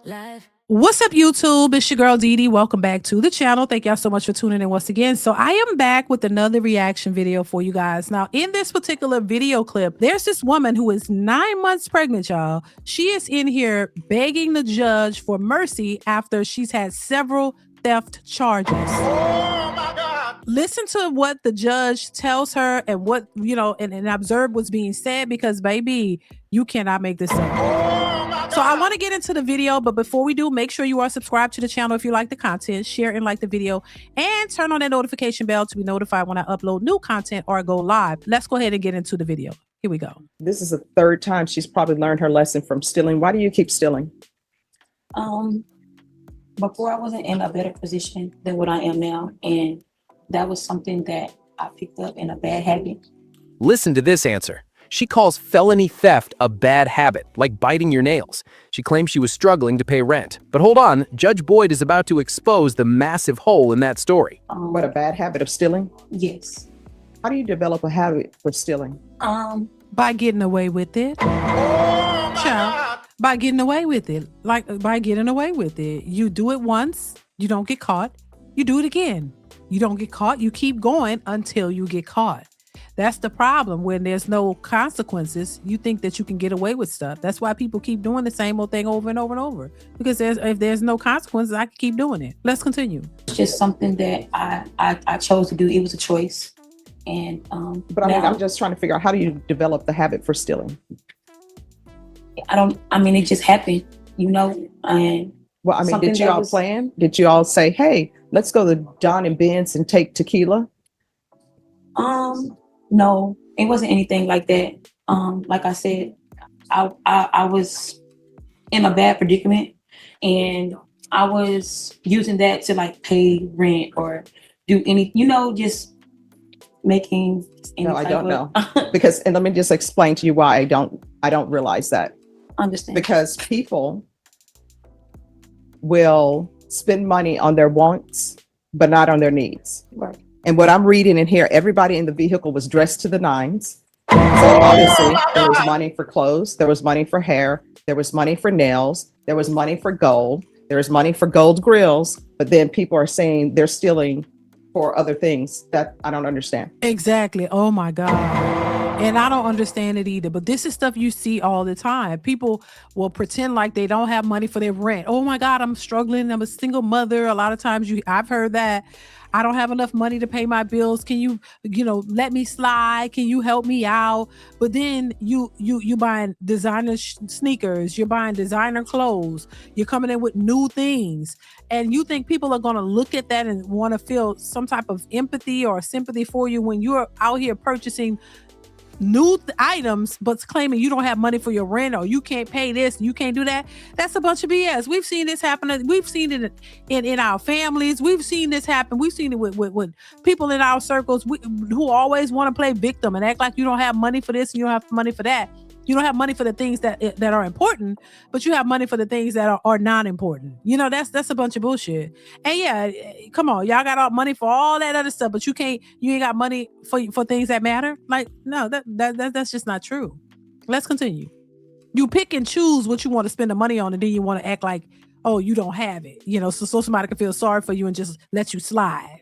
Live. What's up, YouTube? It's your girl Dee. Welcome back to the channel. Thank y'all so much for tuning in once again. So I am back with another reaction video for you guys. Now, in this particular video clip, there's this woman who is 9 months pregnant, y'all. She is in here begging the judge for mercy after she's had several theft charges. Oh my God. Listen to what the judge tells her and what, and observe what's being said, because baby, you cannot make this up. So I want to get into the video, but before we do, make sure you are subscribed to the channel if you like the content, share and like the video, and turn on that notification bell to be notified when I upload new content or go live. Let's go ahead and get into the video. Here we go. This is the third time she's probably learned her lesson from stealing. Why do you keep stealing? Before I wasn't in a better position than what I am now, and that was something that I picked up in a bad habit. Listen to this answer. She calls felony theft a bad habit, like biting your nails. She claims she was struggling to pay rent. But hold on, Judge Boyd is about to expose the massive hole in that story. What, a bad habit of stealing? Yes. How do you develop a habit for stealing? By getting away with it. Child, by getting away with it. Like, by getting away with it. You do it once, you don't get caught. You do it again. You don't get caught. You keep going until you get caught. That's the problem. When there's no consequences, you think that you can get away with stuff. That's why people keep doing the same old thing over and over and over. Because if there's no consequences, I can keep doing it. Let's continue. It's just something that I chose to do. It was a choice. And But I'm just trying to figure out, how do you develop the habit for stealing? it just happened, and Well, something did you that all was- plan? Did you all say, hey, let's go to Don and Ben's and take tequila? no, it wasn't anything like that. Like I said, I was in a bad predicament, and I was using that to like pay rent or do any, just making any No, I type don't of- know. Because, and let me just explain to you why I don't realize that. Understand. Because people will spend money on their wants, but not on their needs. Right. And what I'm reading in here, everybody in the vehicle was dressed to the nines. So obviously there was money for clothes, there was money for hair, there was money for nails, there was money for gold, there was money for gold grills, but then people are saying they're stealing for other things that I don't understand. Exactly. Oh my God. And I don't understand it either, but this is stuff you see all the time. People will pretend like they don't have money for their rent. Oh my God, I'm struggling. I'm a single mother. A lot of times I've heard that. I don't have enough money to pay my bills. Can you let me slide? Can you help me out? But then you buying designer sneakers, you're buying designer clothes, you're coming in with new things. And you think people are going to look at that and want to feel some type of empathy or sympathy for you when you're out here purchasing new items but claiming you don't have money for your rent, or you can't pay this, you can't do that. That's a bunch of BS. We've seen this happen. We've seen it in our families. We've seen this happen. We've seen it with people in our circles who always want to play victim and act like you don't have money for this and you don't have money for that. You don't have money for the things that are important, but you have money for the things that are not important. That's a bunch of bullshit. And yeah, come on, y'all got all money for all that other stuff, but you ain't got money for things that matter. Like, no, that's just not true. Let's continue. You pick and choose what you want to spend the money on, and then you want to act like, oh, you don't have it, so somebody can feel sorry for you and just let you slide.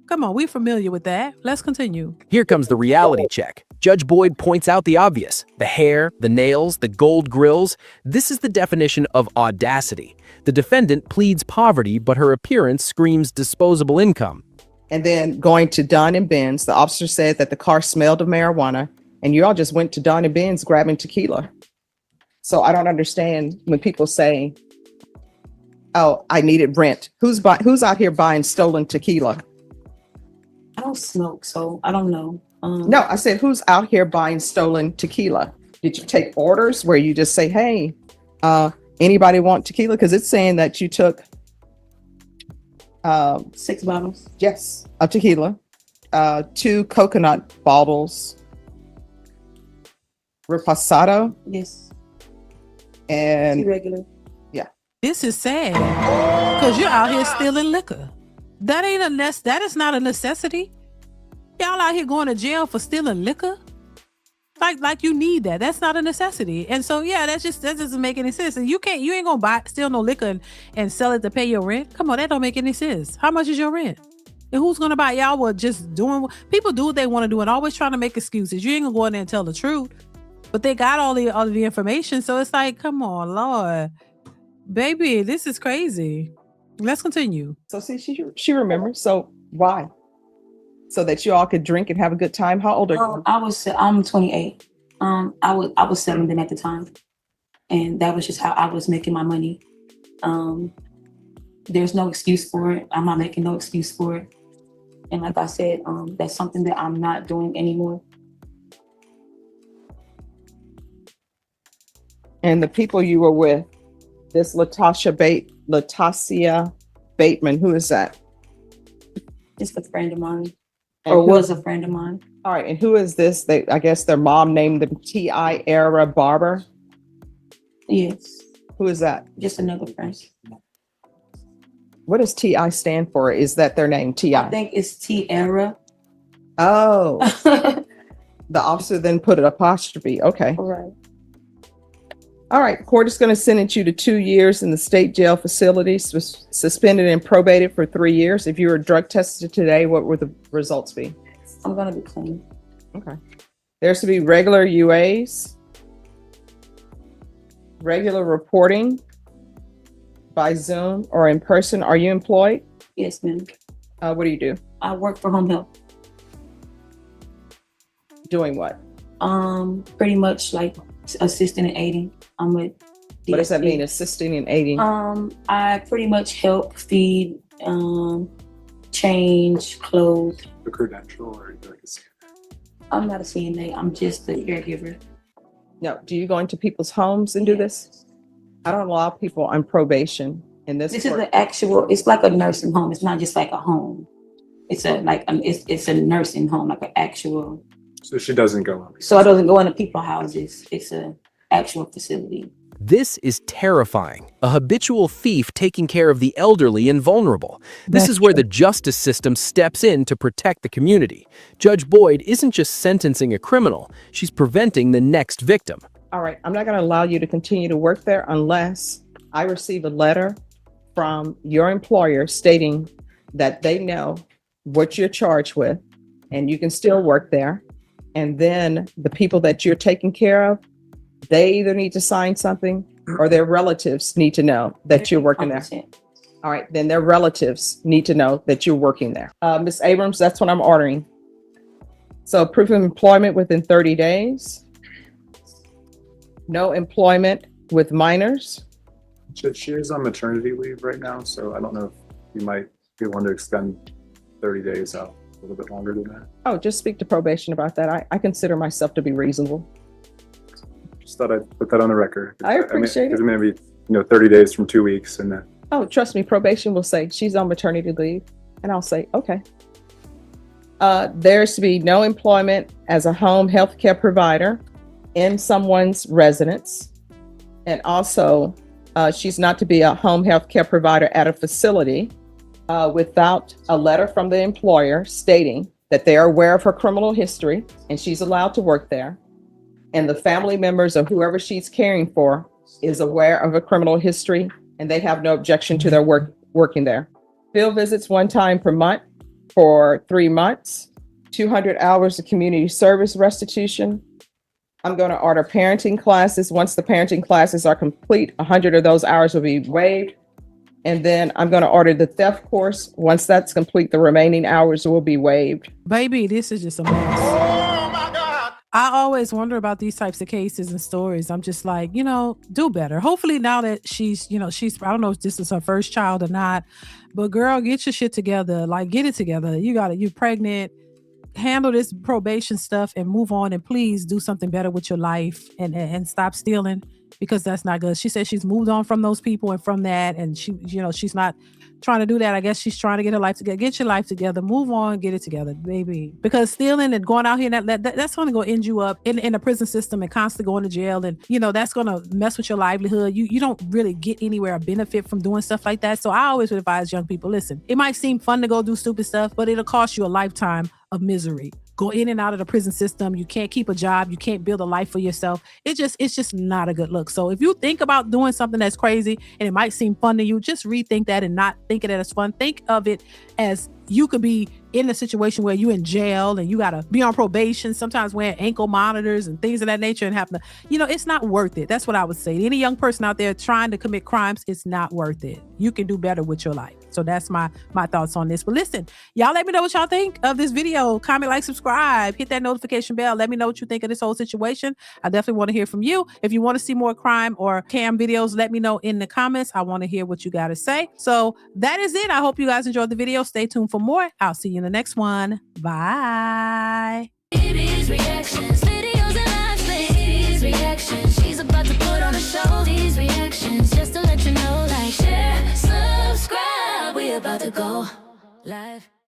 Come on, we're familiar with that. Let's continue. Here comes the reality check. Judge Boyd points out the obvious. The hair, the nails, the gold grills. This is the definition of audacity. The defendant pleads poverty, but her appearance screams disposable income. And then going to Don and Ben's, the officer said that the car smelled of marijuana, and you all just went to Don and Ben's grabbing tequila. So I don't understand when people say, oh, I needed rent. Who's out here buying stolen tequila? I don't smoke, so I don't know. No, I said, who's out here buying stolen tequila? Did you take orders where you just say, hey, anybody want tequila? Because it's saying that you took 6 bottles. yes, of tequila, 2 coconut bottles, reposado, Yes. and Regular. This is sad because you're out here stealing liquor. That is not a necessity. Y'all out here going to jail for stealing liquor? Like you need that. That's not a necessity. And so yeah, that doesn't make any sense. And you ain't gonna steal no liquor and sell it to pay your rent. Come on, that don't make any sense. How much is your rent? And who's gonna buy? Y'all were just doing people do what they want to do and always trying to make excuses. You ain't gonna go in there and tell the truth. But they got all the information. So it's like, come on, Lord. Baby, this is crazy. Let's continue. So see, she remembers. So why? So that you all could drink and have a good time. How old are you? I'm 28. I was 7 then at the time, and that was just how I was making my money. There's no excuse for it. I'm not making no excuse for it. And like I said, that's something that I'm not doing anymore. And the people you were with, this Latasia Bateman, who is that? Just a friend of mine, And or who- was a friend of mine. All right, and who is this? I guess their mom named them T.I. Barber. Yes, Who is that? just another friend. What does T.I. stand for? Is that their name, T.I.? I think it's Tierra. Oh, the officer then put an apostrophe. Okay. Right. All right, court is going to sentence you to 2 years in the state jail facility, suspended and probated for 3 years. If you were drug tested today, what would the results be? I'm gonna be clean. Okay. There's to be regular UAs, regular reporting by Zoom or in person. Are you employed? Yes, ma'am. What do you do? I work for home health. Doing what? Pretty much like assisting and aiding. I'm with. What does that DSP. mean? Assisting and aiding? I pretty much help feed, change clothes. The credential or like a I'm not a CNA. I'm just a caregiver. No. Do you go into people's homes and do this? I don't allow people on probation in this. This is court. the actual. It's like a nursing home. It's not just like a home. It's it's a nursing home, like an actual. So she doesn't go on. So it doesn't go into people's houses. It's a actual facility. This is terrifying. A habitual thief taking care of the elderly and vulnerable. This That's is where the justice system steps in to protect the community. Judge Boyd isn't just sentencing a criminal, she's preventing the next victim. All right, I'm not going to allow you to continue to work there unless I receive a letter from your employer stating that they know what you're charged with and you can still work there. And then the people that you're taking care of, they either need to sign something or their relatives need to know that you're working there. 100%. All right, then their relatives need to know that you're working there. Ms. Abrams, that's what I'm ordering. So proof of employment within 30 days. No employment with minors. She is on maternity leave right now, so I don't know if you might be willing to extend 30 days out a little bit longer than that. Oh, just speak to probation about that. I consider myself to be reasonable. Just thought I'd put that on the record. I appreciate it. Maybe 30 days from 2 weeks, and then Oh, trust me, probation will say she's on maternity leave. And I'll say, okay. There's to be no employment as a home health care provider in someone's residence. And also, she's not to be a home health care provider at a facility without a letter from the employer stating that they are aware of her criminal history and she's allowed to work there. And the family members or whoever she's caring for is aware of a criminal history and they have no objection to their working there. Field visits 1 time per month for 3 months, 200 hours of community service restitution. I'm going to order parenting classes. Once the parenting classes are complete, 100 of those hours will be waived. And then I'm going to order the theft course. Once that's complete, the remaining hours will be waived. Baby, this is just a mess. Oh my God. I always wonder about these types of cases and stories. I'm just like, do better. Hopefully now that she's, I don't know if this is her first child or not, but girl, get your shit together. Like, get it together. You're pregnant. Handle this probation stuff and move on, and please do something better with your life and stop stealing, because that's not good. She said she's moved on from those people and from that, and she's not trying to do that. I guess she's trying to get her life together. Get your life together, move on, get it together, baby. Because stealing and going out here, that's going to go end you up in the prison system and constantly going to jail, and that's going to mess with your livelihood. You don't really get anywhere or benefit from doing stuff like that. So I always would advise young people, listen, it might seem fun to go do stupid stuff, but it'll cost you a lifetime of misery. go in and out of the prison system. You can't keep a job. You can't build a life for yourself. It's just not a good look. So if you think about doing something that's crazy and it might seem fun to you, just rethink that and not think of it as fun. Think of it as you could be in a situation where you're in jail and you got to be on probation, sometimes wearing ankle monitors and things of that nature, and having to, it's not worth it. That's what I would say. Any young person out there trying to commit crimes, it's not worth it. You can do better with your life. So that's my thoughts on this. But listen, y'all let me know what y'all think of this video. Comment, like, subscribe, hit that notification bell. Let me know what you think of this whole situation. I definitely want to hear from you. If you want to see more crime or cam videos, let me know in the comments. I want to hear what you got to say. So that is it. I hope you guys enjoyed the video. Stay tuned for more. I'll see you in the next one. Bye. DeeDeesReactions, videos and live plays. DeeDeesReactions, she's about to put on a show. DeeDeesReactions, just to let you know, like, share, subscribe. We about to go live.